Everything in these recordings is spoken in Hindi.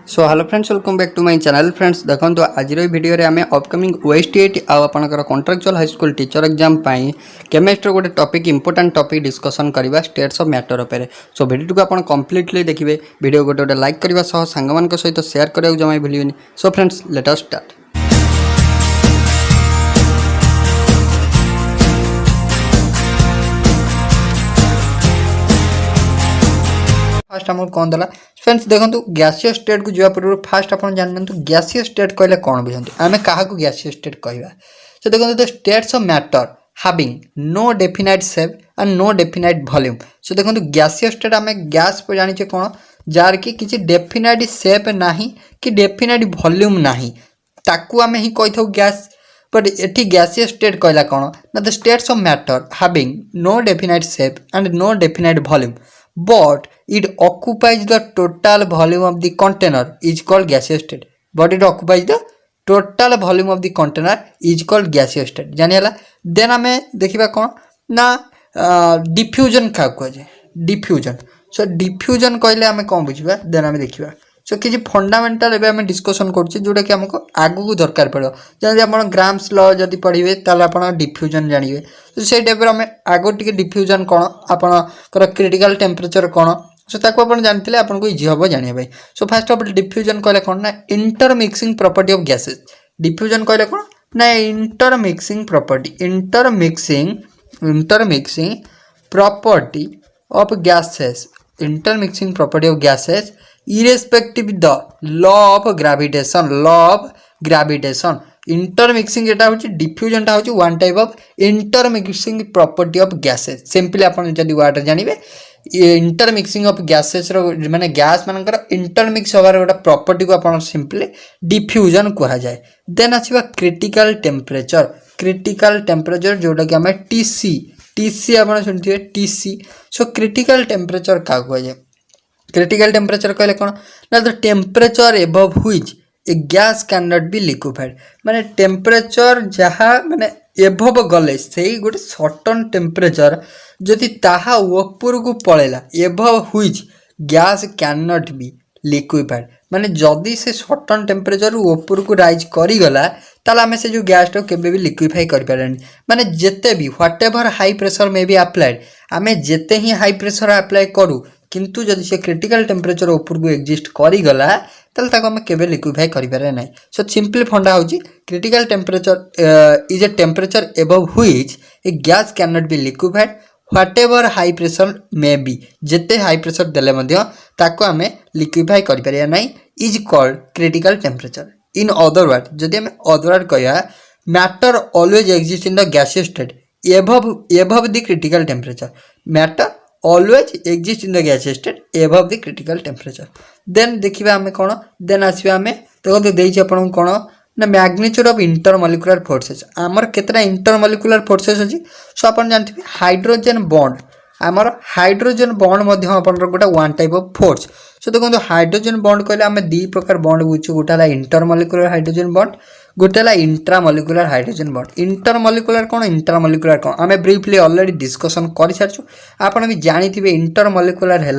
So hello friends welcome back to my channel friends देखो आज वीडियो रे आम अपकमिंग OSTET आपर contractual high school teacher exam chemistry गोटे टॉपिक इंपोर्टेंट टॉपिक डिस्कशन करवा स्टेट्स ऑफ मैटर उपर। सो वीडियो को आप कंप्लीटली देखिए वीडियो गोटे गोटे लाइक करने सांग सहित शेयर करने जमा भूलिए। So friends let us start. Fast आम कौन देला फ्रेंड्स देखो गैसीय स्टेट को जावा पूर्व फास्ट आप जानते गैसीय स्टेट कहले कौन बुझे आम क्या गैसीय स्टेट कहवा। तो देखो the states of matter having no definite shape and no definite volume. So देखो गैसीय स्टेट आम गैस पर जाने कौन जार कि किसी डेफिनाइट शेप ना कि डेफिनाइट वॉल्यूम ना ताकू आम ही कही था गैस। बट एटी गैसीय स्टेट कहला कौन ना the states of matter having no definite shape and no definite volume but it occupies the total volume of the container is called gaseous state. But it occupies the total volume of the container is called gaseous state. जानिला देन आमे देखिबा कोन ना डिफ्यूजन का कहे डिफ्यूजन। सो डिफ्यूजन कहले आमे कोन बुझिबा देन आमे देखिबा। सो किछि फंडामेंटल एबे आमे डिस्कशन करछि जोटा कि हमको आगु को दरकार पड़ो जदि आपण ग्राम्स लॉ जदि पढ़िबे ताले आपण डिफ्यूजन जानिबे। तो से टाइप आमे आगो टिके डिफ्यूजन कोन आपण कर क्रिटिकल टेम्परेचर कोन सो ताको आपण जानथिले आपण को इजी हबो जानिया भाई। सो फर्स्ट ऑफ डिफ्यूजन कहले कोन ना intermixing property of gases. Diffusion कहले कोन ना intermixing property intermixing property of gases intermixing property of gases irrespective the law of gravitation intermixing जेटा होची डिफ्यूजन टा होची one type of intermixing property of gases. Simply आपण जदी वर्ड जानिबे इंटरमिक्सिंग ऑफ गैसेस रो माने गैस मानकर इंटरमिक्स होबार गोटा प्रॉपर्टी को आपण सिंपली डिफ्यूजन कहा जाए। देन आछिबा क्रिटिकल टेम्परेचर जोटा कि हमें टीसी आपण सुनथिबे टीसी। सो क्रिटिकल टेम्परेचर का कहा जाए। क्रिटिकल टेम्परेचर कहले कौन ना the temperature above which a gas can not be liquefied माने टेम्परेचर जहाँ माने एबव गले से गोटे सर्टन टेम्परेचर जदि ताहा ऊपर को पड़ेला above which gas can not be liquefied माने जदि से सर्टन टेम्परेचर ऊपर को राइज करीगला ताले आम से जो गैस टाक केबे भी लिक्विफाई कर पारेनी माने जेते भी what ever high pressure may be applied आम जेते ही हाई प्रेशर अप्लाई करूँ किंतु जदि से क्रिटिकल टेम्परेचर ऊपर को एक्जिस्ट करीगला ताले ताको आम केबे लिक्विफाई करि पारे नै। सो सिंपली फंडा होची critical temperature is a temperature above which a gas can not be liquefied whatever high pressure may be जेते हाई प्रेशर देले मध्य ताको आम लिक्विफाई करि पारे नै is called critical temperature. In other word जदि आम अदर वर्ड कहया matter always exist in the gaseous state above the critical temperature matter always exist in the gaseous state above the critical temperature। then देखिबा हमें कोन देन आसीबा हमें देखो देइछि आपन कोन ना मैग्नीट्यूड ऑफ इंटरमॉलिक्यूलर फोर्सेस आमर केतना इंटरमॉलिक्यूलर फोर्सेस अछि। सो आपन जानथिबे हाइड्रोजन बॉन्ड आमर हाइड्रोजन बॉन्ड मध्ये आपन गोटा one type of force. So देखो हाइड्रोजन बॉन्ड कहले हमें दी प्रकार बॉन्ड बुझु गोटाला इंटरमॉलिक्यूलर हाइड्रोजन बॉन्ड गोटेला इंट्रामॉलिक्यूलर हाइड्रोजन बॉन्ड। इंटरमॉलिक्यूलर कौन आम ब्रीफली ऑलरेडी डिस्कशन कर सारी आपन भी जानी इंटरमॉलिक्यूलर है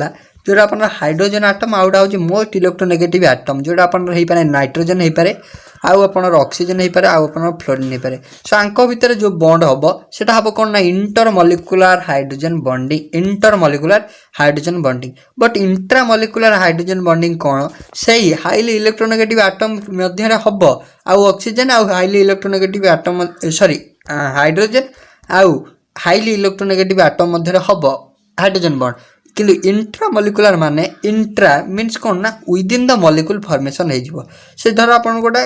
जोटा अपन हाइड्रोजन आटम आउटा हूँ मोस्ट इलेक्ट्रोनेगेटिव आटम जोटा अपन हो पारे नाइट्रोजन हो पारे आउ अपन ऑक्सीजन हो पारे आउ अपन फ्लोरीन हो पारे। सो आंक भितर जो बॉन्ड हम सेटा हम कौन ना intermolecular hydrogen bonding but intramolecular hydrogen bonding कौन से हाईली इलेक्ट्रोनेगेटिव आटम मध्य हम आउ ऑक्सीजन आउ highly electronegative atom sorry hydrogen आउ हाईली इलेक्ट्रोनेगेटिव आटम मध्य हम हाइड्रोजन बॉन्ड किंतु इंट्रामॉलिक्यूलर माने इंट्रा मीन्स कौन ना विदिन द मॉलिक्यूल फॉर्मेशन हो से धर आपन गोटा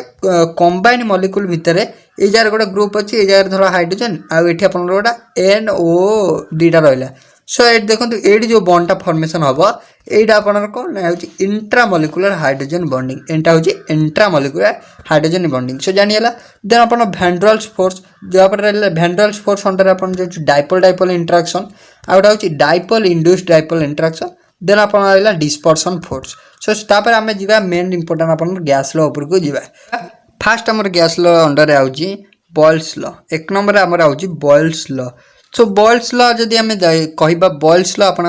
कंबाइन मॉलिक्यूल भितर ए जार गोटा ग्रुप अछि ए जार धर हाइड्रोजन आ एठी आपन गोटा NO2 टा रहला। सो एट देखंतु एडी जो बॉन्ड टा फॉर्मेशन हबो एटा आपन कोन ना होची इंट्रामॉलिक्यूलर हाइड्रोजन बॉन्डिंग एटा होची इंट्रामॉलिक्यूलर हाइड्रोजन बॉन्डिंग। सो जानियला देन आपन वैन फोर्स जो आपन वैन फोर्स अंडर आपन जो डाइपोल इंटरेक्शन आउटा होची dipole induced dipole interaction then आपन आइला डिस्पर्शन फोर्स। सो तापर आमे जिबा मेन इंपोर्टेंट आपन गैस लॉ ऊपर को जिबा। फर्स्ट हमर गैस लॉ अंडर आउची बॉयल्स लॉ एक नंबर हमर आउची Boyle's law. So Boyle's law जदि आमे कहबा बॉयल्स लॉ आपन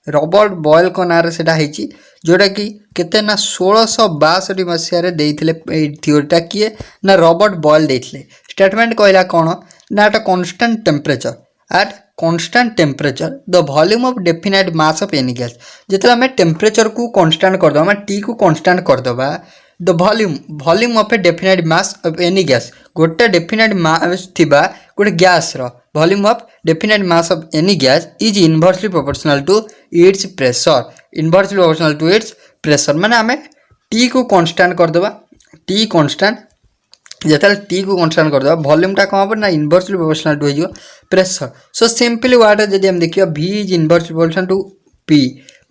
रॉबर्ट बॉयल को नारे सेटा हेची जोटा कि केते ना 1662 मसीह देइथिले थ्योरीटा किए ना रॉबर्ट बॉयल देइथिले। स्टेटमेंट कहला कौन ना at constant temperature at constant temperature the volume of definite mass of any gas जिते आम टेम्परेचर को कांस्टेंट करदे आम टी को कांस्टेंट करदे the volume of a definite mass of any gas गोटे डेफिनाइट मास थिबा गोटे गैस रो volume of definite mass of any gas is inversely proportional to its pressure inversely proportional to its pressure माने आम टी को कांस्टेंट करदे टी कांस्टेंट जिते टी को कांस्टेंट करदे वॉल्यूमटा कौन हम ना इनवर्सली प्रोपोर्शनल टू हो प्रेशर। सो सिंपली वर्ड जब हम देखिए v is inversely proportional to p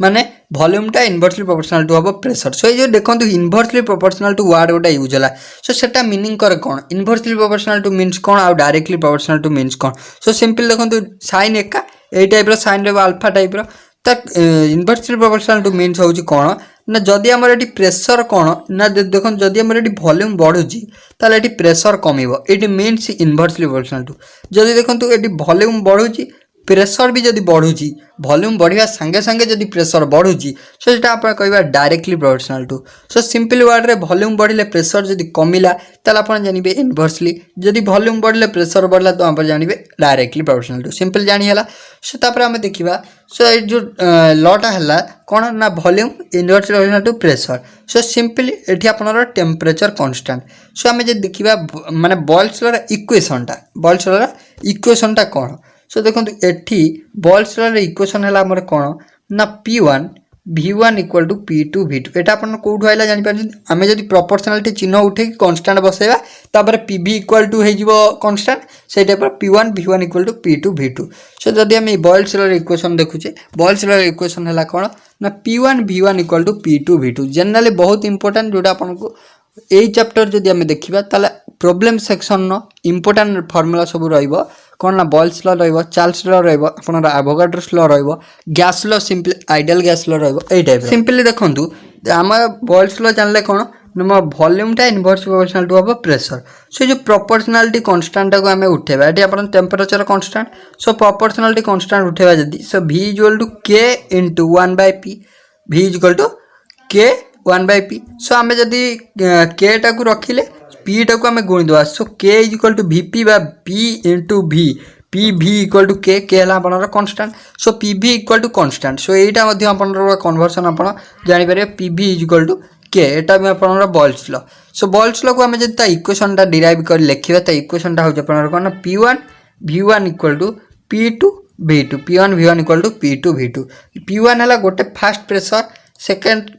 माने वॉल्यूमटा इनवर्सली प्रोपोर्शनल टू हम प्रेशर। सो ये देखो इनवर्सली प्रोपोर्शनल टू वर्ड गोटा यूज है। सो सेटा मीनिंग कर कौन इनवर्सली प्रोपोर्शनल टू मीन्स कौन आउ डायरेक्टली प्रोपोर्शनल टू मीन्स कौन। सो सिंपली देखो साइन एका ए टाइप साइन रो अल्फा टाइप तो इनवर्सली प्रोपोर्शनल टू मीन्स हूँ कौन ना जदि आमर ये प्रेशर कौन ना देखो जदि आमर ये वॉल्यूम बढ़ुची ताले ये प्रेशर कमिबो it means inversely proportional to. जदि देखो ये वॉल्यूम बढ़ुची प्रेशर भी जदि बढ़ुची वॉल्यूम बढ़िया संगे संगे जदि प्रेशर बढ़ुची सो सेटा आप कहबा directly proportional to. So simple word रे वॉल्यूम बढ़िले प्रेशर जदि कमिला ताले आपण जानिबे इनवर्सली जदि वॉल्यूम बढ़िले प्रेशर बढ़ला तो आप जानिबे डायरेक्टली प्रोपोर्शनल टू सिंपल जानि हला। सो तापर हम देखिबा सो ये जो लटा है कौन ना volume inversely proportional to pressure. So simply एठी आपनर टेम्परेचर कांस्टेंट। सो आम जब देखिबा माने बॉयल्स लॉ इक्वेशनटा कौन। सो देखो एठी बॉयल्स लॉ इक्वेशन है आमर कौन ना P1 V1 equal to P2 V2 एटा अपन कोठु आइला जानि पार आम जदि प्रोपोर्शनालिटी चिन्ह उठे कांस्टेंट बसेबा तापर PV इक्वल टू हेजिबो कांस्टेंट से type P1 V1 equal to P2 V2। So जदि हम बॉयल्स लॉ इक्वेशन देखुचे बॉयल्स लॉ इक्वेशन है कौन ना P1 V1 equal to P2 V2 generally बहुत इंपोर्टेंट जोटा अपन को यही चैप्टर जदि आम देखा ताले प्रॉब्लम सेक्शन न इंपोर्टेंट फॉर्मूला सब रहिबो कौन ना बॉयल्स लॉ रहिबो चार्ल्स लॉ रहिबो आपनर एवोगाड्रोस लॉ रहिबो gas law simply ideal gas law रहिबो एई टाइप सिंपली देखंतु आम बॉयल्स लॉ जानले कौन ना वॉल्यूमटा इनवर्स प्रोपोर्शनल टू हम प्रेशर। सो जो प्रोपोर्शनालिटी कांस्टेंट को आम उठेबा एटी अपन temperature constant. So proportionality constant उठेबा जदी so v equal to k into 1/p v equal to k 1/p। So आम जदि k टा को रखिले p टा को आम गुणीदेवा so k is equal to vp बा p into v P v equal to k k है आपनर constant. So P v equal to constant. So एटा मध्ये आपनर कन्वर्सन आपन जानि पारे P v equal to k एटा भी आपनर Boyle's law. So Boyle's law को आम जदि ता इक्वेशनटा डिराइव कर लिखिबा ता इक्वेशनटा हो आपनर कोन P1 V1 equal to P2 V2 P1 V1 equal to P2 V2 P1 है गोटे फास्ट प्रेशर सेकेंड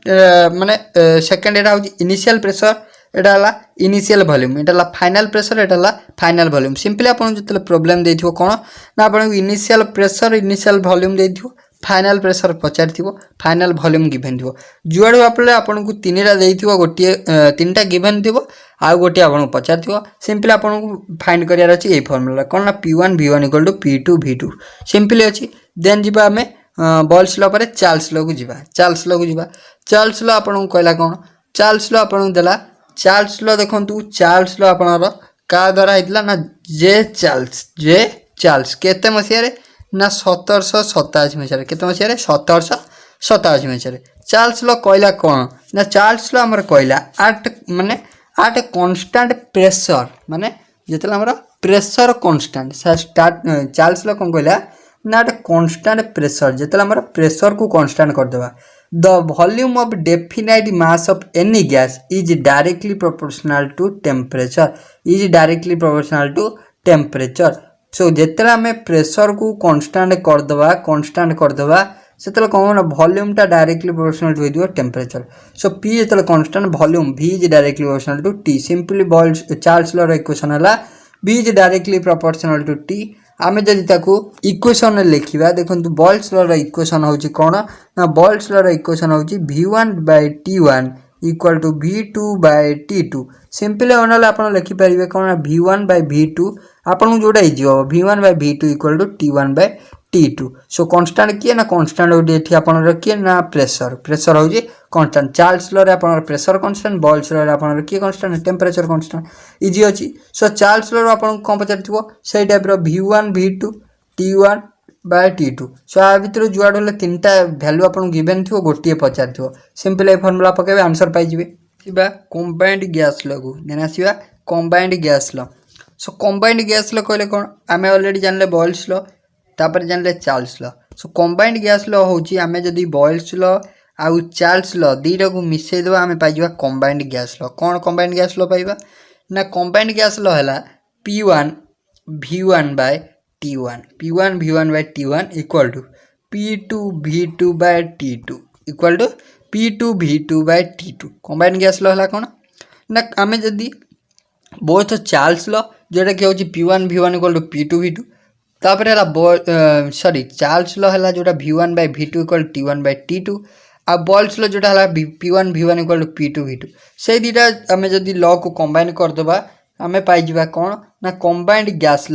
माने सेकेंड एटा हो इनिशियल प्रेशर एटा हला इनिशियल वॉल्यूम एटा हला फाइनल प्रेशर एटा हला फाइनल वॉल्यूम। सिंपली आपन जतले प्रॉब्लम देथिबो कोन ना आपन इनिशियल प्रेशर इनिशियल वॉल्यूम देथिबो फाइनल प्रेशर पचारिथिबो फाइनल वॉल्यूम गिवन थिबो जुआडू आपले आपन को तीनटा देथिबो गोटे तीनटा गिवन थिबो आ गोटे आपन को पचारिथिबो सिंपली आपन को फाइंड करियार अछि ए फार्मूला कोन ना P1 V1 equal to P2 V2 simply अछि। देन जिबा हमें बॉयल्स लॉ पर चार्ल्स लॉ को जिबा चार्ल्स लॉ को जिबा चार्ल्स लॉ आपन को कहला कोन चार्ल्स लॉ आपन को देला चार्ल्स लॉ देखंतु चार्ल्स लॉ आपनर का द्वारा हितला ना जे चार्ल्स केते मसिया रे ना 1787 मसिया रे केते मसिया रे 1787 मसिया रे चार्ल्स लॉ कहला कोन ना चार्ल्स लॉ हमर कहला आट कांस्टेंट प्रेशर माने जेतला हमर pressure constant start Charles law कोन कहला ना आट कांस्टेंट प्रेशर जेतला हमर प्रेशर को कांस्टेंट कर देबा the volume of definite mass of any gas is directly proportional to temperature so जेतला हमें प्रेशर को कांस्टेंट कर देबा सेतला कौन वॉल्यूम टा डायरेक्टली प्रोपोर्शनल टू दियो टेम्परेचर। सो p जेतला constant volume v is directly proportional to t simply Boyle's Charles law equation हला v is directly proportional to t। आमे जदि ताकू इक्वेशन लिखिबा देखंतु बॉयल्स लॉ इक्वेशन होची कोन ना बॉयल्स लॉ इक्वेशन होची v1/t1 equal to v2/t2 simply ओनल आपण लिखि परिबे कोन v1/v2 आपण जोडा हिजियो v1/v2 equal to t1/t2। So constant किए ना कांस्टेंट ओडी एठी आपण रखिए ना प्रेशर होजी कांस्टेंट चार्ल्स लॉ रे आपण प्रेशर कांस्टेंट बॉयल्स लॉ रे आपण किए कांस्टेंट टेम्परेचर कांस्टेंट इजी अछि। सो चार्ल्स लॉ आपण कोन पचारथिबो सेई टाइप रो v1 v2 t1 bye T2 सो आ भितर जुआड होले तीनटा वैल्यू आपन गिवन थियो गोटिए पचार थियो सिंपल ए फार्मूला पकेबे आंसर पाई जिवे सिबा कंबाइंड गैस लॉ को देन आसीबा combined gas law so combined gas law कहले कोन आमे ऑलरेडी जानले बॉयल्स लॉ तापर जानले Charles law so combined gas law होची आमे जदी बॉयल्स लॉ आउ चार्ल्स लॉ दीटा को मिसै देबा आमे पाई जिबा कंबाइंड गैस लॉ कोन कंबाइंड गैस लॉ पाइबा ना कंबाइंड गैस लॉ हला P1 V1 by T1 P1 V1 by T1 equal to P2 V2 by T2 equal to P2 V2 by T2 combined gas law हला कोन ना आमे जदी बोथ चार्ल्स लॉ जेटा कि होची P1 V1 equal to P2 V2 तापर हला सॉरी चार्ल्स लॉ हला जोटा V1 by V2 equal to T1 by T2 आ बॉयल्स लॉ जोटा हला P1 V1 equal to P2 V2 से दीटा आमे जदी लॉ को कंबाइन कर देबा आमे पाई जिबा कोन ना कंबाइंड गैस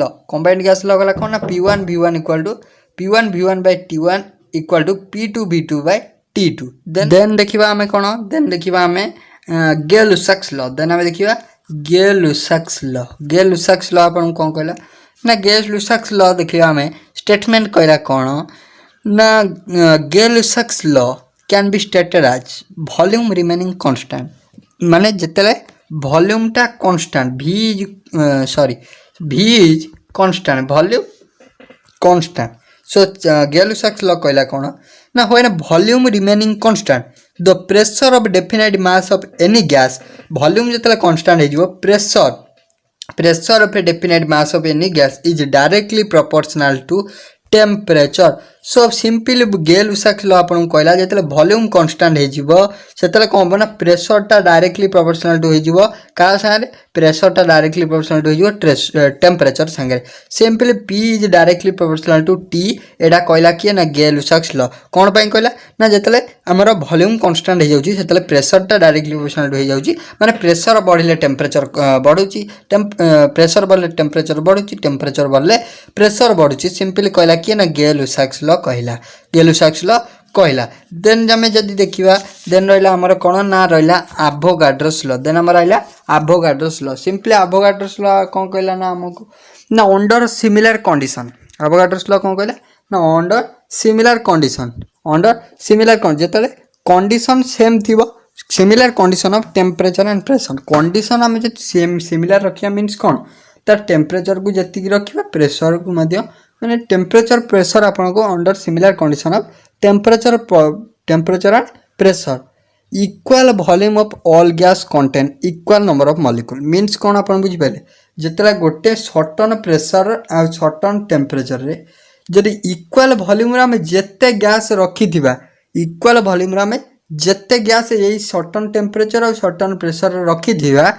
लॉ गला कोन ना P1 V1 equal to P1 V1 by T1 equal to P2 V2 by T2 then देखिबा आमे कोन देन देखिबा आमे गै-लुसाक्स लॉ देन आमे देखिबा गै-लुसाक्स लॉ आपन कोन कहला ना गै-लुसाक्स लॉ देखिबा आमे स्टेटमेंट कहला कोन ना Gay-Lussac's law can be stated as volume remaining constant माने जतले वॉल्यूम टा constant v is constant volume constant so Gay-Lussac's law कहला कोन ना when volume remaining constant the pressure of definite mass of any gas volume जतले कांस्टेंट हे जिवो pressure of a definite mass of any gas is directly proportional to temperature so simply Gay-Lussac's law आपन कहला जतले वॉल्यूम कांस्टेंट हे जिवो सेतले कोन बना प्रेशर टा डायरेक्टली प्रोपोर्शनल टू हे जिवो का संगे प्रेशर टा डायरेक्टली प्रोपोर्शनल टू हे जिवो टेम्परेचर संगे simply P is directly proportional to T एडा कहला कि ना गै-लुसाक्स लॉ कोन पई कहला ना जतले हमर वॉल्यूम कांस्टेंट हे जाउची सेतले प्रेशर टा डायरेक्टली प्रोपोर्शनल टू हे जाउची माने प्रेशर बढ़िले टेम्परेचर बढ़ुची प्रेशर बढ़ले टेम्परेचर बढ़ुची टेम्परेचर बढ़ले प्रेशर बढ़ुची सिंपली कहला कि ना गै-लुसाक्स लॉ कहला देन जमे जदी देखिबा देन रहला हमर कोन ना रहला एवोगाड्रोस लॉ देन हमर रहला Avogadro's law simply Avogadro's law कोन कहला ना हमको ना under similar condition Avogadro's law कोन कहला ना अंडर सिमिलर कंडीशन जतले कंडीशन सेम थिबो similar condition of temperature and pressure condition हम जे सेम सिमिलर रखिया मींस कोन त टेम्परेचर को जति रखिबा प्रेशर को मध्य माने टेम्परेचर प्रेशर आपन को under similar condition of temperature and pressure equal volume of all gas contain equal number of molecule means कोन आपन बुझि पाले जतला गोटे सर्टन प्रेशर आ सर्टन टेम्परेचर रे जदि इक्वल वॉल्यूम रे हम जत्ते गैस रखिथिबा इक्वल वॉल्यूम रे हम जत्ते गैस यही सर्टन टेम्परेचर और सर्टन प्रेशर रखिथिबा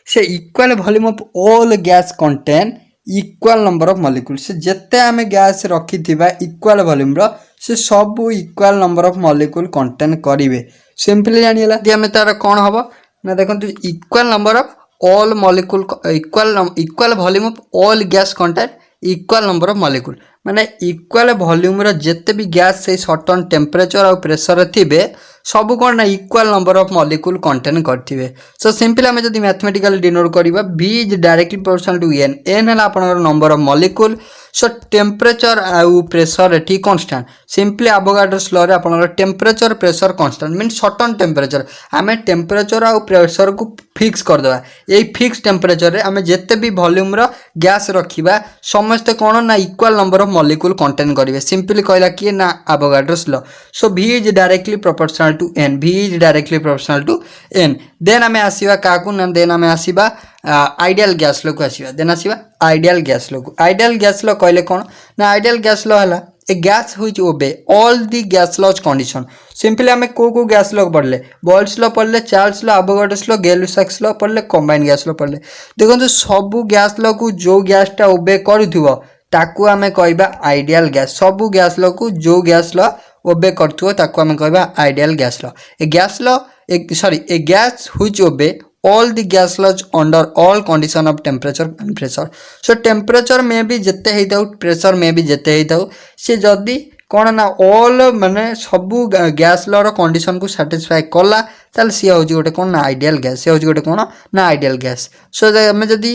से equal volume of all gas contain equal number of molecule से जत्ते आमे गैस रखिथिबा इक्वल वॉल्यूम रो से सब equal number of molecule contain करिवे सिंपली जानिला दि हमें तार कोन हबो ना देखंतु equal number of all molecule equal volume of all gas contain equal number of molecule माने इक्वल वॉल्यूम रो जत्ते भी गैस से सर्टन टेम्परेचर और प्रेशर थिबे सब कोन ना equal number of molecule contain करथिबे सो सिंपली हमें जदी मैथमेटिकली डिनोट करबा v is directly proportional to n हला आपनर number of molecule so temperature आउ प्रेशर एठी कांस्टेंट सिंपली एवोगाड्रोस लॉ रे आपनर temperature pressure constant mean certain temperature हमें टेम्परेचर आउ प्रेशर को फिक्स कर देबा एई फिक्स टेम्परेचर रे हमें जत्ते भी वॉल्यूम रो गैस रखिबा समस्त कोन ना equal number of molecule contain करिवे सिंपली कहला कि ना Avogadro's law so v is directly proportional to n v is directly proportional to n then हमें आसीबा काकू ना देन हमें आसीबा आइडियल गैस लॉ को आसीबा देन आसीबा आइडियल गैस लॉ कहले कोन ना आइडियल गैस लॉ हला a gas which obey all the gas laws condition simply हमें को गैस लॉ पढ़ले बॉयल्स लॉ पढ़ले Charles law Avogadro's law Gay-Lussac's law पढ़ले कंबाइंड गैस लॉ पढ़ले देखो सब गैस लॉ को जो गैस टा ओबे करूथुबो ताकू हमें कहबा आइडियल गैस सब गैस लॉ को जो गैस लॉ ओबे करथुबो ताकू हमें कहबा ideal gas law a gas which obey all the gas laws under all condition of temperature and pressure so temperature में भी जत्ते हेइताउ pressure में भी जत्ते हेइताउ से जदी कौन ना ऑल माने सबू गैस लर कंडीशन को साटिस्फाई कला ताल सी हूँ गोटे कौन ना आइडियल गैस सी हूँ गोटे कौन ना आइडियल गैस सो आम जदि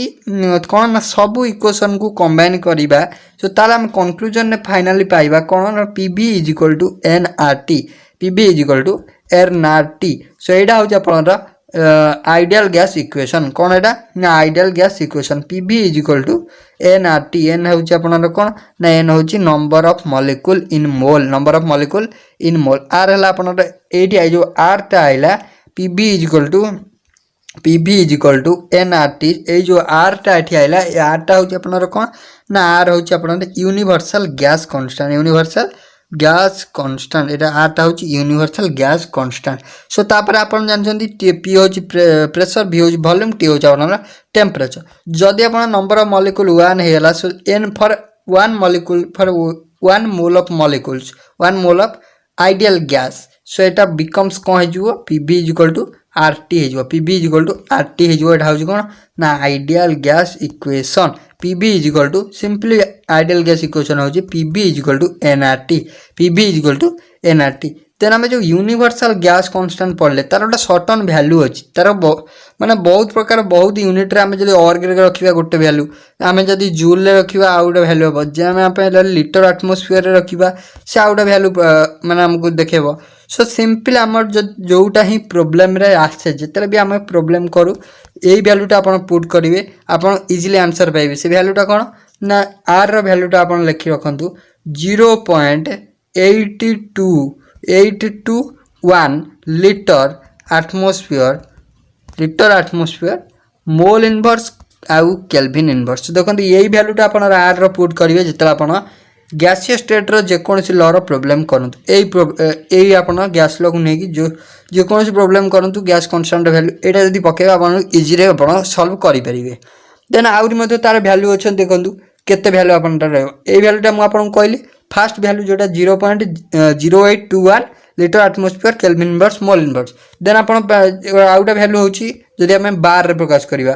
कौन ना सबू इक्वेशन को कंबाइन करवा सो ताल आम कंक्लूजन में फाइनाली पाइबा कौन ना PV is equal to nRT PV is equal to nRT so यहाँ हूँ आपंकर आइडियल गैस इक्वेशन कौन एटा ना ideal gas equation PV is equal to nRT n हूँ आपंकर कौन ना एन हूँ number of molecule in mole number of molecule in mole R है आपंकर ये जो आर टा आइला PV is equal to nRT ये जो आर टा ये आइला आर टा हूँ आपंकर कौन ना आर हूँ आपंकर universal gas constant universal gas constant एटा आरटा हूँ यूनिवर्सल गैस कांस्टेंट सो तापर आपन जानछंती पी हूँ प्रेशर भी हूँ वॉल्यूम टी हूँ आपन टेम्परेचर जदि आप नंबर ऑफ मॉलिक्यूल 1 हेला so n for 1 molecule for 1 mole of molecules 1 mole of ideal gas so एटा बिकम्स कौन हो PV is equal to RT हो PV is equal to RT हो कौन ना ideal gas equation PV is equal to simply ideal gas equation हूँ PV is equal to nRT PV is equal to nRT then आम जो यूनिवर्सल गैस कांस्टेंट पढ़ले तार गोटे सर्टन भैल्यू अच्छी तार माने बहुत प्रकार बहुत यूनिट रे आम जब अर्ग रखा गोटे भैल्यू आम जब जूल रखा आउ गोटे भैल्यू हम जब लिटर आटमोस्फियर रखा से आउ गोटे भैल्यू माने आमको देखेब सो सिंपल आम जोटा ही प्रोब्लेम रे आसे जिते भी आम प्रोब्लेम करूँ यही भैल्यूटा आप पुट करेंगे आप इजिली आंसर पाइबे से भैल्यूटा कौन ना आर रो भैल्यूटा आप लिखि रखु 0.8281 लिटर आटमोस्फियर मोल इनवर्स आउ केल्विन इनवर्स देखो यही भैल्यूटा आप आर रो पुट करेंगे जिते आप गैसीय स्टेट रो जेकोसी लर प्रोब्लेम करूँ यही आप गैस लो को लेकिन जो जेकोसी प्रोब्लेम करूँ गैस कांस्टेंट वैल्यू यहाँ जब पकेबा आप इजिली आप सल्व करेंगे देन आहरी तार भैल्यू अच्छे देखूँ केते भैल्यू आप यही भैल्यूटा मुझे कहली फास्ट भैल्यू जोटा 0.0821 litre atmosphere kelvin inverse mole inverse then आप आउटा भैल्यू हूँ जदि आम बार रे प्रकाश करवा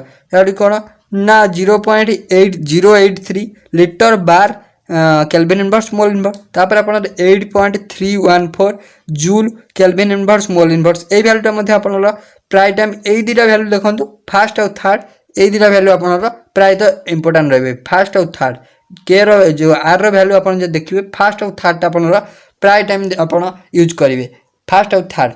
कौन ना 0.8083 लिटर बार केल्विन इनवर्स मोल इनवर्स तापर आप 8.314 joule kelvin inverse mole inverse यही भैल्यूटा आप प्राय टाइम यही दुटा भैल्यू देखो फास्ट आउ थर्ड यही दुटा भैल्यू आप प्रायतः इंपोर्टाट रही फास्ट आउ थर्ड के जो आर रो भैल्यू आप देखिए फास्ट आउ थर्ड आप प्राय टाइम आप यूज करेंगे फास्ट आउ थर्ड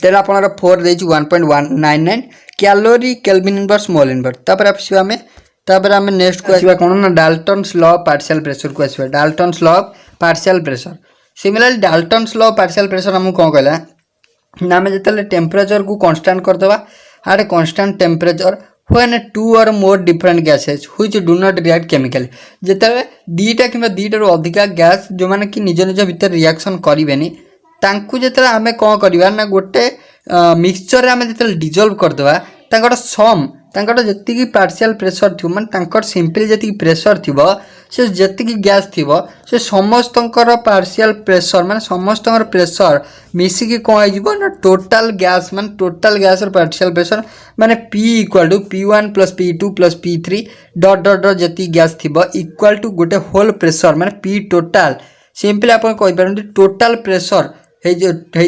तेल आप 4 देती 1.199 calorie kelvin inverse mole inverse तापर आम नेक्स्ट को आसवा कौन ना डाल्टन्स लॉ पार्शियल प्रेशर को आसवा Dalton's law partial pressure similarly Dalton's law partial pressure आमको कौन कहला ना आम जो टेम्परेचर को कांस्टेंट करदे आट constant temperature when 2 or more different gases which do not react chemically जिते दीटा कि दीटा अधिका गैस जो मैंने कि निज निज भितर रिएक्शन करेनि तांकु जिते आम कौन करवा ना गोटे मिक्सचर आम जो डिजोल्व करदे सम जी पार्शियल प्रेशर थी मानते सिंपली जी प्रेशर थी से जी गैस थी से समस्त पार्शियल प्रेशर माने समस्त प्रेशर मिसिकी कौन हो ना टोटाल गैस माने टोटाल गैस पार्शियल प्रेशर माने P equal to P1 plus P2 plus P3 dot dot dot जी गैस थी इक्वल टू गोटे होल प्रेशर माने P टोटाल सिंपली आप टोटाल प्रेशर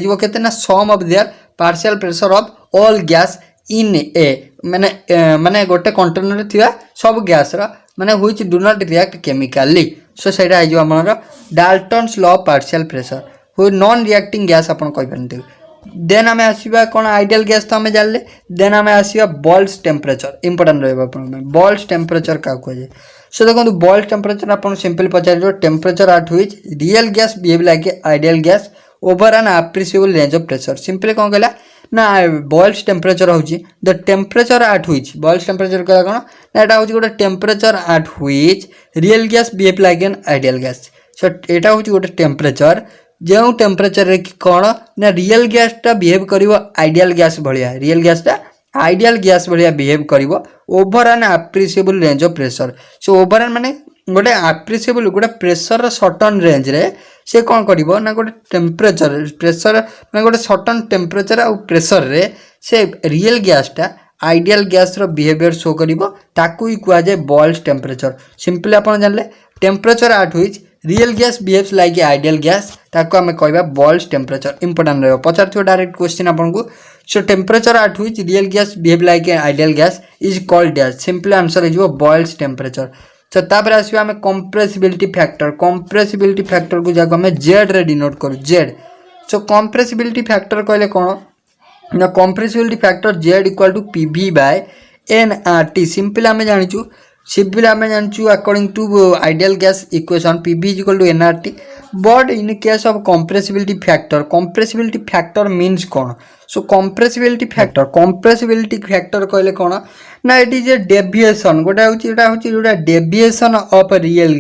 होते ना sum of their partial pressure of all gas in a माने माने गोटे कंटेनर थिबा सब गैस रा माने which do not react chemically so सेटा आइ जो हमर डाल्टन्स लॉ पार्शियल प्रेशर हो नॉन रिएक्टिंग गैस अपन कहि परंते देन हमें आसीबा कोन आइडियल गैस तो हमें जानले देन हमें आसीबा बॉयल्स टेम्परेचर इंपोर्टेंट रहबा अपन बॉयल्स टेम्परेचर का कहे सो देखो बॉयल्स टेम्परेचर अपन सिंपल पचार temperature at which real gas behave like ideal gas over an appreciable range of pressure simply कौन कहला ना बॉयल्स टेम्परेचर हूँ the temperature at which Boyle's temperature कहला कौन ना यहाँ हूँ गोटे temperature at which real gas behave like an ideal gas so यहाँ हूँ गोटे टेम्परेचर जो टेम्परेचर कि कौन ना रियल गैसटा बिहेव कर आइडियल गैस भाया रियल गैसटा आइडियल गैस भाया बिहेव कर over an appreciable range of pressure so over an माने गोटे अप्रिशिएबल गोटे प्रेशर सर्टन रेंज रे से कौन कर ना गोटे टेम्परेचर प्रेशर ना गोटे सर्टन टेम्परेचर आ प्रेशर रे से रियल गैसटा आइडियल गैस रो बिहेवियर शो करिवो ताकू ही कुआ जाय बॉयल्स टेम्परेचर सिंपली आप जानले temperature at which real gas behaves like a ideal gas ताको आम कह बॉइल्स टेम्परेचर इंपोर्टाट रहा पचार डायरेक्ट क्वेश्चन आपको सो temperature at which real gas behave like a ideal gas is called dash simple answer हो बॉइल्स टेम्परेचर। तो तापर आसवा आम कंप्रेसिबिलिटी फैक्टर को जाको आम जेड रे डिनोट करूँ जेड। सो कंप्रेसिबिलिटी फैक्टर कहले कौन ना compressibility factor Z equal to PV by nRT simple आम जाचु according to ideal gas equation PV is equal to nRT but in case of compressibility factor means कौन। सो कंप्रेसिबिलिटी फैक्टर कहले कौन ना इट इज ए डेविएशन गोटे हूँ डेविएशन ऑफ रियल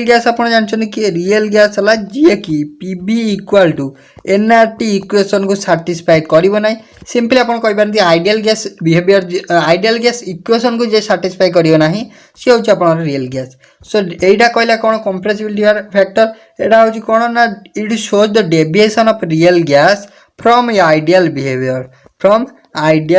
गैस आप जानते कि रियल गैस है जी कि PV equal to NRT equation को साटिस्फाई करना सिंपली आप कही ideal gas behaviour ideal gas equation को जे साटिस्फाई करना सी हूँ आप रियल गैस। सो यहाँ कहला कौन कंप्रेसिबिलिटी फैक्टर यहाँ हूँ कौन ना it shows the deviation of real gas from ideal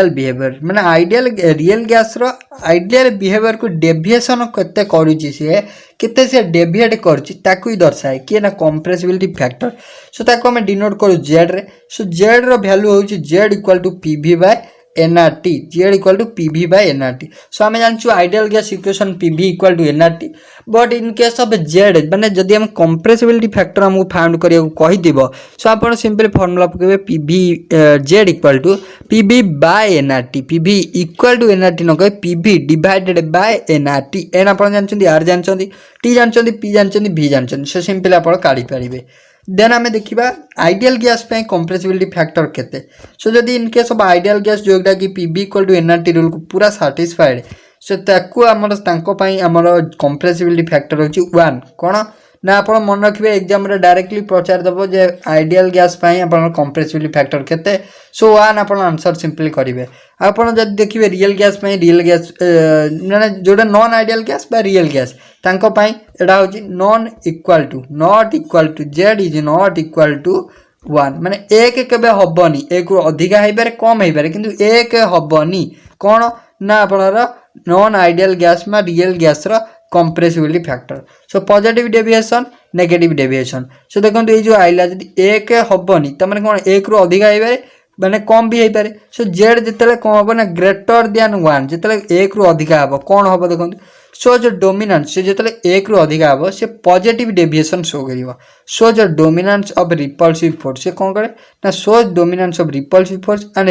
behaviour माने आइडियल रियल गैस रो आइडियल बिहेवियर को डेविएशन केते करूची से डेविएट करूची ताकू ही दर्शाए किए ना कंप्रेसिबिलिटी फैक्टर। सो ताको हम डिनोट करू जेड रे। सो जेड रो वैल्यू होची Z equal to PV by nRT Z equal to PV by nRT. So आम जानचु ideal gas equation PV equal to nRT but in case of Z माने जदि हम कंप्रेसिबिलिटी फैक्टर हमको फाउंड करिया कहिदिबो सो आपण सिंपल फार्मूला पकेबे PV Z equal to PV by nRT PV equal to nRT न कहे PV divided by nRT n आपण जानचंदी आर जानचंदी टी जानचंदी पी जानचंदी भी जानचंदी सो सिंपल आपण काढी परिबे। देन आम देखा आइडियल गैस पे कंप्रेसिबिलिटी फैक्टर केते। सो जदि in case of ideal gas जोटा कि PV equal to NRT rule को पूरा साटिस्फाइड सो ताकू आमर कंप्रेसिबिलिटी फैक्टर होची 1 कौन ना आप मन रखिए एग्जाम रे डायरेक्टली पचार दबो जे आइडियल गैस कंप्रेसिबिलिटी फैक्टर केते। सो 1 आप आंसर सिंपली करेंगे। आप देखिए रियल गैस माने जोटा नॉन आइडियल गैस बा रियल गैस एटा हूँ not equal to Z is not equal to 1 माने एक केबे हबनी एक अधिका हो पारे कम हो पारे किंतु एक हबनी कौन ना आपनर नॉन आइडियल गैस में रियल गैस रो compressibility factor. So positive deviation negative deviation. So देखो ये जो आइला जब एक हबनी तो मैंने कौन एक रु अधिका हो पारे माने कम भी हो पारे। सो जेड जिते कौन हम ना ग्रेटर देन 1 जिते एक रु अधिका हम कौन हम देखो सो जो डोमिनेंस से जो एक रु अधिका हम से पॉजिटिव डेविएशन शो कर। सो जो डोमिनेंस ऑफ रिपल्सिव फोर्स से कौन करे ना so dominance of repulsive force and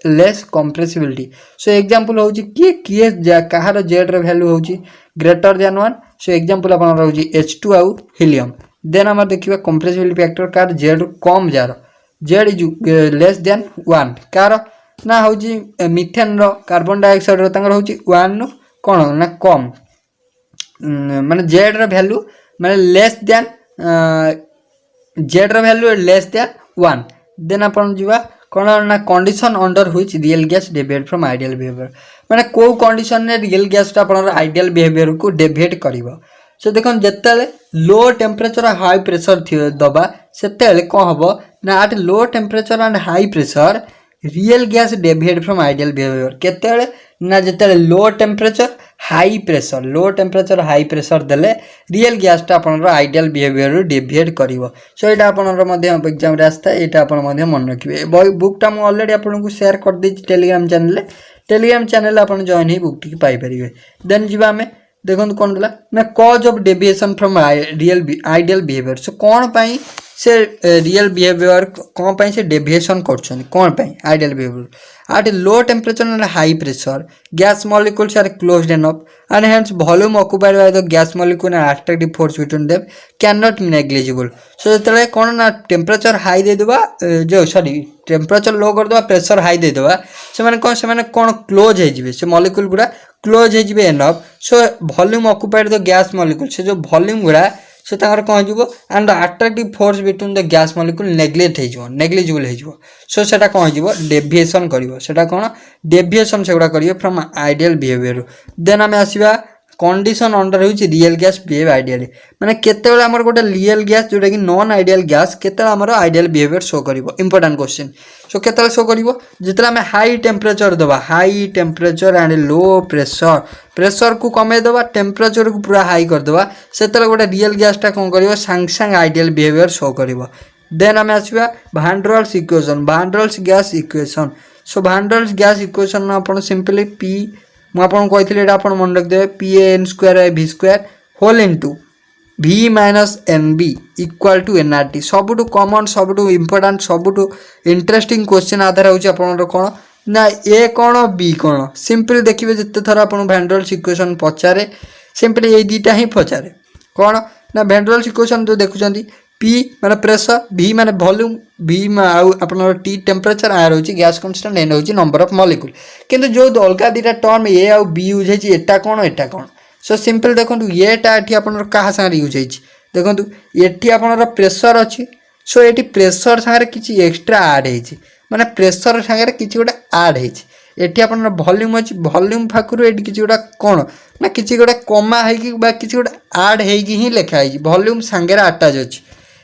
less compressibility. So example होची किए कहार जेड रो वैल्यू होची ग्रेटर देन 1। सो एग्जांपल अपन रहउची H2 आउ हीलियम। देन हम देखिबा कंप्रेसिबिलिटी फैक्टर कार जेड कम जार जेड इज लेस देन 1 कार ना होची मिथेन रो कार्बन डाइऑक्साइड रो तांगर होची 1 कौन ना कम माने जेड रो वैल्यू माने लेस देन जेड रो वैल्यू लेस देन 1। देन अपन जीवा कौन ना condition under which real gas deviate from ideal behaviour माने को कंडीशन ने रियल गैस टा अपन आइडियल बिहेवियर को डेविएट करिवो। सो देखो जिते लो टेम्परेचर हाई प्रेशर दबा से कौन हम ना eight low temperature and high pressure real gas deviate from ideal behaviour केते ना जिते लो टेम्परेचर हाई प्रेशर देले रियल गैस टा अपन आइडियल बिहेवियर डेविएट करिवो। सो एटा अपन एग्जाम रे आस्था एटा अपन मन रखिए। बुकटा मुझे ऑलरेडी आपको शेयर कर दी टेलीग्राम चैनल आप जॉइन ही बुक टी पाई परिवे। देन जीवा आमे देखो कौन देला ना cause of deviation from ideal behaviour. So कौन पाई से रियल बिहेवियर कौन पाई से डेविएशन करछन कौन पाई ideal behaviour at low temperature and high pressure gas molecules are closed enough and hence volume occupied by the gas molecule and attractive force between them can not be negligible. So जतले कौन ना टेम्परेचर हाई दे देबा जो सॉरी टेम्परेचर लो कर देबा प्रेशर हाई दे देबा से कौन क्लोज हो जिवे से मॉलिक्यूल गुडा क्लोज हो जिवे enough. So volume occupied the gas molecule से जो वॉल्यूम गुडा से कौन हो and attractive force between the gas molecule negligible हो। सो सेटा कौन हो डेविएशन करिवो सेटा कौन डेविएशन सेगुडा करिवो फ्रॉम आइडियल बिहेवियर। देन आम आसीबा कंडीशन अंडर हूँ रियल गैस बिहेव आइडियली माने केतेबेले आमर गोटे रियल गैस जोटा कि नॉन आइडियल गैस केतेबेले आमर आइडियल बिहेवियर शो करिवो इंपोर्टेंट क्वेश्चन सो केतेबेले शो करिवो जितले आमे हाई टेम्परेचर दबा high temperature and low pressure pressure को कमे दबा टेम्परेचर को पूरा हाई कर दबा सेतेबेले गोटे रियल गैसटा कोन करिवो सांग सांग आइडियल बिहेवियर शो करिवो देन आमे आसीबा भान डर वाल्स इक्वेशन भान der Waals gas equation so van der Waals gas equation आपण सिंपली पी मुझे कही आप मन रखिदे P N square by V square whole into V minus N B equal to N R T सबुठ कमन सबुठ इम्पोर्टाट सबुठ इंटरेस्टिंग क्वेश्चन आधार होकर कौन ना ए कौन बी कौन सिंपली देखिए जिते थर आप भान डर वाल्स इक्वेशन पचारे सिंपली ये दुईटा ही पचारे कौन ना भान डर वाल्स इक्वेशन जो देखुं पी माने प्रेशर भि माने वॉल्यूम भि आपन टी टेम्परेचर आर होची गैस कांस्टेंट एन होची नंबर ऑफ मॉलिक्यूल किंतु जो अलग दुटा टर्म ए आउ बी यूज होची एटा कोन सो सिंपल देखंतु एटा एठी आपन कहा संगे यूज होची देखंतु एठी आपन प्रेशर अछि सो एठी प्रेशर संगे किछि एक्स्ट्रा ऐड होची माने प्रेशर संगे किछि गोटे ऐड होची एठी आपन वॉल्यूम अछि वॉल्यूम फाकुरु एठी किछि गोटे कोन ना किछि गोटे कमा हेकी बा किछि गोटे ऐड हेकी ही लिखा होची वॉल्यूम संगे अटैच अछि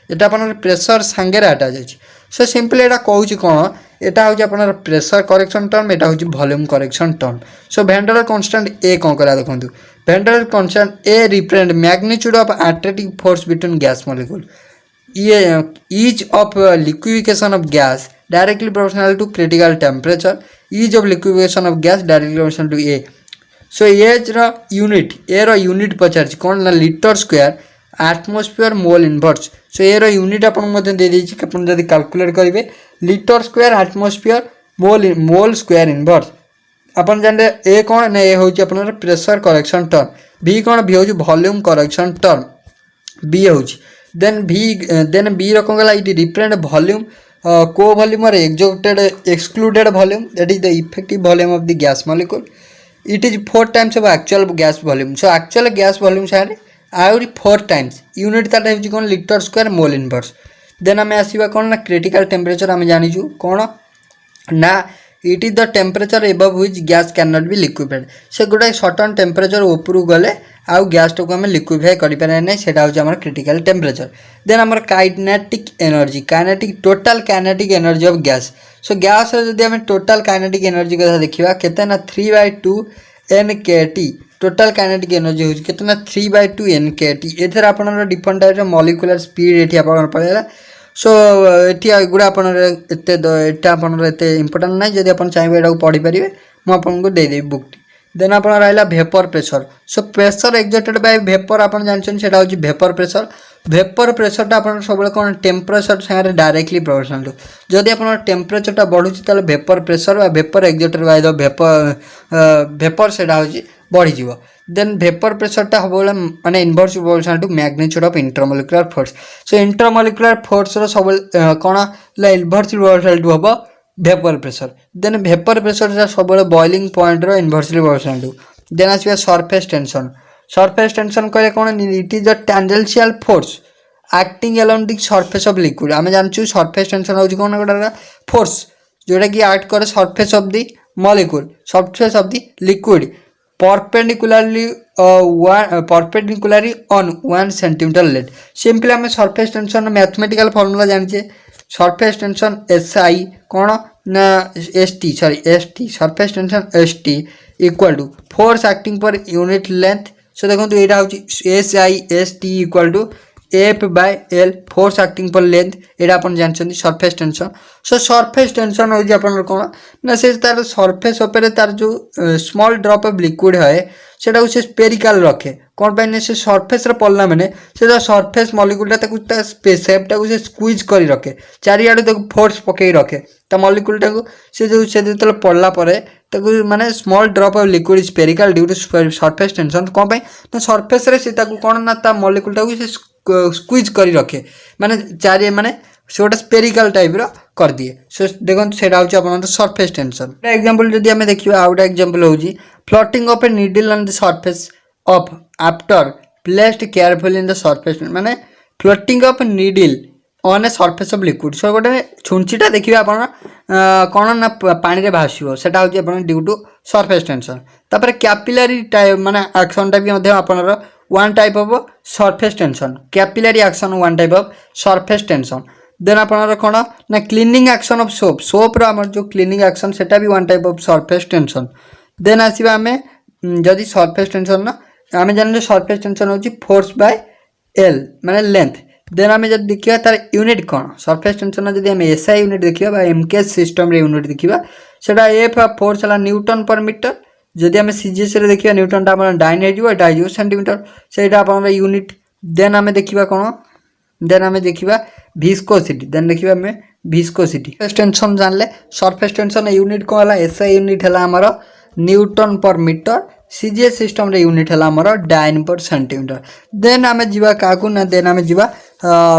एटा अपन प्रेशर सांगे अटैच अछि सो सिंपली एटा कहूची कोन एटा होची अपन प्रेशर करेक्शन टर्म एटा होची volume correction term so van der Waals constant ए कोन करा देखंतु van der Waals constant a represent magnitude of attractive force between gas molecule each of liquefaction of gas directly proportional to critical temperature each of liquefaction of gas directly proportional to A so H रा यूनिट A रा यूनिट पचार कौन ना litre square atmosphere mole inverse so A रा यूनिट आपन मते दे देछि अपन जदी कैलकुलेट करिवे litre square atmosphere mole square inverse अपन जानले ए कौन ना ए होछि अपन प्रेशर करेक्शन टर्म बी कौन बी होछि वॉल्यूम करेक्शन टर्म बी होछि देन बी रकम गला इट रिप्रेजेंट वॉल्यूम को वॉल्यूम और excluded volume that is the effective volume of the gas molecule it is 4 times of actual gas volume so actual gas volume सारे आउरी 4 टाइम्स यूनिट ताटा होछि कोन litre square mole inverse then आमे आसीबा कोन ना क्रिटिकल टेम्परेचर आमे जानिजु कोन ना it is the temperature above which gas can not be liquefied से गोटे सर्टन टेम्परेचर ऊपर गले आउ गैस टाक आम लिक्विफाई करें ना से क्रिटिकल टेम्परेचर देन आम kinetic energy total kinetic energy of gas so gas जदि आम टोटल काइनेटिक एनर्जी कथा देखा केते ना 3/2 NKT टोटल काइनेटिक एनर्जी हो केते ना 3/2 NKT एथर आपन डिफरेंट टाइप मॉलिक्यूलर स्पीड एठी आपन पळेला सो ये गुड़ा आपते इंपोर्टाट ना जब आप चाहिए यहाँ पढ़ी पारे मुझे देदेवी बुकटी देन आप रहा vapour pressure so pressure exerted by vapour आप जानते हैं भेपर प्रेशरटा आप सब कौन टेम्परेचर सागर डायरेक्टली प्रोपोर्शनल जदि आप टेम्परेचरटा बढ़ुची vapour pressure vapour exerted by the vapour से बढ़ीज देन भेपर प्रेशरटा हम माने inverse proportional to magnitude of intermolecular force so intermolecular force सब कौन इनवर्स प्रोपोर्शनल टू हम vapour pressure then vapour pressure सब बॉइलिंग पॉइंट रो इनवर्सली प्रोपोर्शनल टू देन आसवा सरफेस टेंशन कहले कौन it is the tangential force acting along the surface of liquid आम जानचु सरफेस टेंशन होची कौन गोटे फोर्स जोटा कि एक्ट करे surface of the molecule surface of the liquid perpendicularly on 1 centimeter lead सिंपली आम सरफेस टेंशन मैथमेटिकल फॉर्मूला जानिए सरफेस टेंशन SI कौन ना ST surface tension ST equal to force acting per unit length so देखो यहाँ हूँ SI ST equal to F/L force acting per length यहाँ आप जानते surface tension so surface tension हो कौन ना से तार सरफेस उपर तार जो स्मॉल ड्रॉप ऑफ लिक्विड है सेटा से स्पेरिकल रखे कौन पाई से सरफेस पड़ला मैंने से सरफेस मॉलिक्यूलटा सेपटा को स्क्वीज कर रखे चारिआडे फोर्स पकई रखे ता मॉलिक्यूलटा को से जो पड़ला माने small drop of liquid spherical due to surface tension कौन पाई ना सरफेस से कौन ना ता मॉलिक्यूलटा को स्क्वीज कर रखे माने चारि माने से गोटे स्पेरिकल टाइप कर दिए सो देखो से हूँ सरफेस टेंशन एग्जांपल जदि आम देखा आउ गोटे एग्जांपल हूँ floating of a needle on the surface of after placed careful in the surface माने floating of needle on a surface of liquid so गोटे छुंचीटा देखिए आप कौन ना पानी रे भासिबो सेटा होची आपण ड्यू टू सरफेस टेंशन तापर कैपिलरी टाइप माने एक्शनटा भी मध्य आपनर one type of surface tension capillary action one type of surface tension then आपनर कौन ना क्लीनिंग एक्शन ऑफ सोप रो हमर जो क्लीनिंग एक्शन सेटा भी one type of surface tension then आसीबा हमें जदि सरफेस टेंशन ना आम जान सरफेस टेंशन होची फोर्स बाय एल माने लेंथ देन आम जब देखिए तार यूनिट कौन सरफेस टेंशन जब आम एसआई यूनिट देखा एमकेएस सिस्टम रे यूनिट देखा सेटा एफ फोर्स है न्यूटन पर मीटर जदि आम सीजीएस रे देखिए न्यूटन टा अपन डाइन हो सेंटीमीटर सेटा अपन यूनिट देन आम देखा कौन देन आम देखा विस्कोसिटी देन देखा आम विस्कोसिटी टेंशन जानले सरफेस टेंशन यूनिट कौन है एसआई यूनिट है आमर न्यूटन पर मीटर सीजीएस सिस्टम रे यूनिट है आमर डाइन पर सेंटीमीटर देन आम जीवा काकू ना देन आम जीवा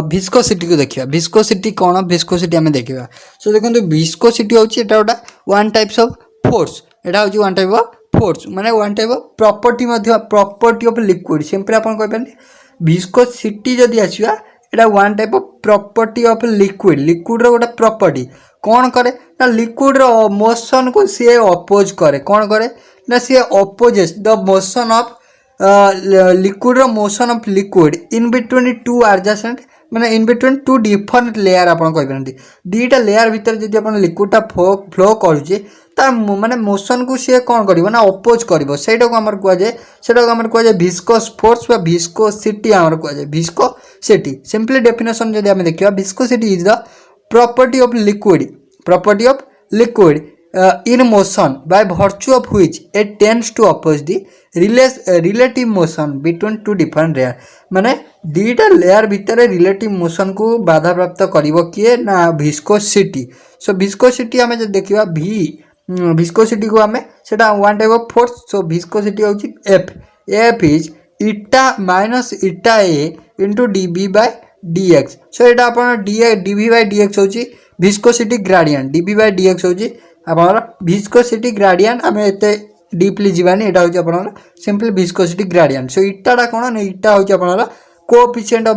विस्कोसिटी को देखिए विस्कोसिटी कौन विस्कोसिटी आम देखा सो देखो विस्कोसिटी हूँ एटा गोटा वन टाइप्स ऑफ फोर्स एटा हूँ वन टाइप ऑफ फोर्स माने one type of property of liquid simple आप कह विस्कोसिटी जदि आसवा एटा one type of property of liquid रो गोटा प्रॉपर्टी कौन करे ना लिक्विड रो मोशन को सी अपोज करे कौन करे ना सी opposes the motion of liquid रो motion of liquid in between two adjacent माने in between two different layer आपन कहि परंती दीटा लेयर भीतर जदि आपन लिक्विडटा फ्लो करूचे ता माने मोशन को सी कौन करिवो ना अपोज करिवो सेटा को हमर कुआ जाय सेटा को हमर कुआ जाय विस्कोस फोर्स बा विस्कोसिटी हमर कुआ जाय विस्कोसिटी सिंपली डेफिनेशन जदि हम देखिबा viscosity is the property of liquid in motion by virtue of which it tends to oppose the relative motion between two different layer माने दीटा लेयर भितर रिलेटिव मोशन को बाधा प्राप्त करिवो किए ना विस्कोसिटी सो विस्कोसिटी हमें जब देखिबा विस्कोसिटी को हमें सेटा one type of force so viscosity होची F is eta minus eta A into DV by dx so एटा अपन dv बाय dx होची viscosity gradient dv by dx होची अपन विस्कोसिटी ग्रेडियंट हमें एते डीपली जीवानी एटा होची अपन सिंपल विस्कोसिटी ग्रेडियंट सो इटाडा कोन इटा होची अपन coefficient of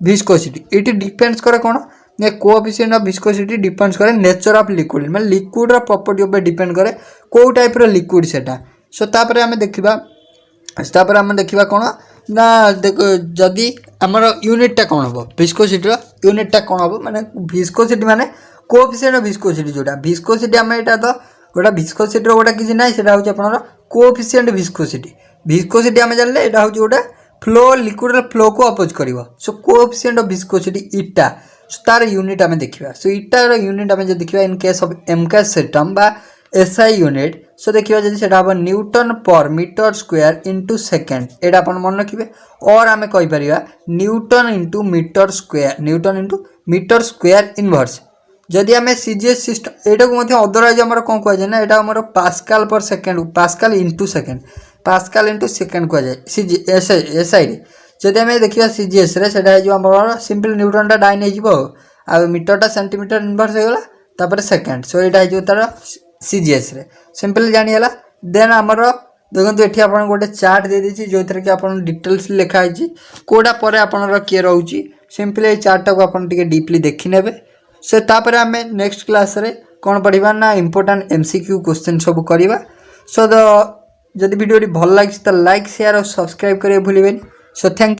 viscosity it depends करे कोन ने कोएफिशिएंट ऑफ विस्कोसिटी डिपेंड्स करे नेचर ऑफ लिक्विड माने लिक्विड रो प्रॉपर्टी ऊपर डिपेंड करे को टाइप रो लिक्विड सेटा सो तापर हमें देखिबा कोन ना देखो जदि आमर यूनिटा कौन हम विस्कोसिटी यूनिटा कौन हम माने विस्कोसिटी माने कोएफिशिएंट ऑफ विस्कोसिटी जोटा विस्कोसिटी आम एटा तो गोटा विस्कोसिटी गोटा किसी ना सेटा होची आपनर कोएफिशिएंट विस्कोसिटी आम जानले एटा होची गोटा फ्लो लिक्विड रो फ्लो को अपोज करिवो सो कोएफिशिएंट ऑफ विस्कोसिटी इटा तार यूनिट आम देखिबा सो इटा रो यूनिट आम जे देखिबा इन केस ऑफ एमकेएस सिस्टम बा एसआई यूनिट सो देखिए जब से न्यूटन पर मीटर स्क्वायर इंटू सेकेंड एटा अपन मन रखिए और आम कहीपर newton into metre square inverse जदि आम सीजीएस सिस्टम एटा को अदरवाइज आम कौन कहुए ना यहाँ आम पास्कल पर सेकेंड पास्कल इंटू सेकेंड कहुए एसआई जदि आम देखा सीजीएस आम सिंपल न्यूटन टा डाइन हो मीटरटा सेंटीमीटर इनवर्स होगा तापर सेकेंड सो यहाँ तार सीजीएस रे सिंपल जानीगला देन आमर देखो ये आप गोटे चार्ट दे दी जो थी कि आप डिटेल्स लिखाई कौटा पर आपंकर किए रोचे सिंपली ये चार्टा को आप डीपली देखी ने सो तापर आम नेक्स्ट क्लास रे कौन पढ़ा ना इंपोर्टेंट एमसीक्यू क्वेश्चन सब करवा सो जदि वीडियो भल लगी तो लाइक शेयर और सब्सक्राइब करें भूलें सो थैंक